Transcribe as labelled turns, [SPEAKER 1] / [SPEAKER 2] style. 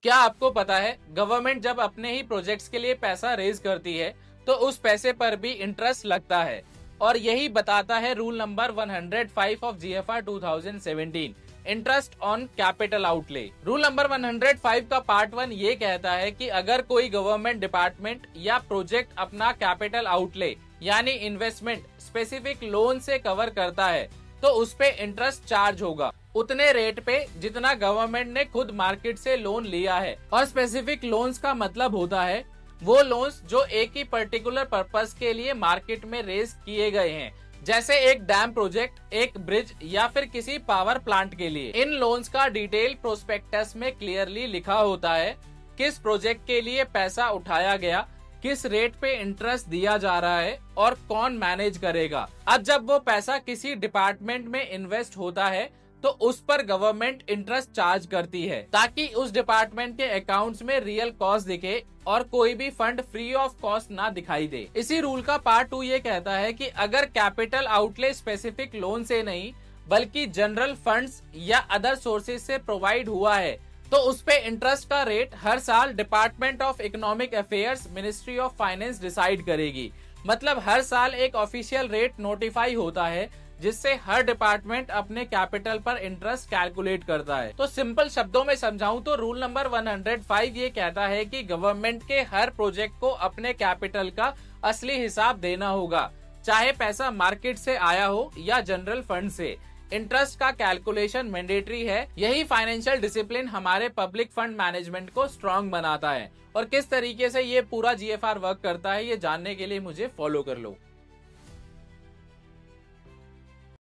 [SPEAKER 1] क्या आपको पता है गवर्नमेंट जब अपने ही प्रोजेक्ट्स के लिए पैसा रेज करती है तो उस पैसे पर भी इंटरेस्ट लगता है। और यही बताता है rule number 105 of GFR 2017, interest on capital outlay. Rule number 105 का पार्ट 1 ये कहता है कि अगर कोई गवर्नमेंट डिपार्टमेंट या प्रोजेक्ट अपना कैपिटल आउटले यानी इन्वेस्टमेंट स्पेसिफिक लोन से कवर करता है तो उस पे इंटरेस्ट चार्ज होगा उतने रेट पे जितना गवर्नमेंट ने खुद मार्केट से लोन लिया है। और स्पेसिफिक लोन्स का मतलब होता है वो लोन्स जो एक ही पर्टिकुलर पर्पस के लिए मार्केट में रेज किए गए हैं, जैसे एक डैम प्रोजेक्ट, एक ब्रिज या फिर किसी पावर प्लांट के लिए। इन लोन्स का डिटेल प्रोस्पेक्टस में क्लियरली लिखा होता है किस प्रोजेक्ट के लिए पैसा उठाया गया, किस रेट पे इंटरेस्ट दिया जा रहा है और कौन मैनेज करेगा। अब जब वो पैसा किसी डिपार्टमेंट में इन्वेस्ट होता है तो उस पर गवर्नमेंट इंटरेस्ट चार्ज करती है ताकि उस डिपार्टमेंट के अकाउंट्स में रियल कॉस्ट दिखे और कोई भी फंड फ्री ऑफ कॉस्ट ना दिखाई दे। इसी रूल का पार्ट 2 ये कहता है कि अगर कैपिटल आउटले स्पेसिफिक लोन से नहीं बल्कि जनरल फंड्स या अदर सोर्सेज से प्रोवाइड हुआ है तो उस पे इंटरेस्ट का रेट हर साल department of economic affairs, ministry of finance decide करेगी। मतलब हर साल एक ऑफिशियल रेट नोटिफाई होता है जिससे हर डिपार्टमेंट अपने कैपिटल पर इंटरेस्ट कैलकुलेट करता है। तो सिंपल शब्दों में समझाऊं तो रूल नंबर 105 ये कहता है कि गवर्नमेंट के हर प्रोजेक्ट को अपने कैपिटल का असली हिसाब देना होगा, चाहे पैसा मार्केट से आया हो या जनरल फंड से। इंटरेस्ट का कैलकुलेशन मैंडेटरी है। यही फाइनेंशियल डिसिप्लिन हमारे पब्लिक फंड मैनेजमेंट को स्ट्रॉन्ग बनाता है। और किस तरीके से ये पूरा जीएफआर वर्क करता है ये जानने के लिए मुझे फॉलो कर लो।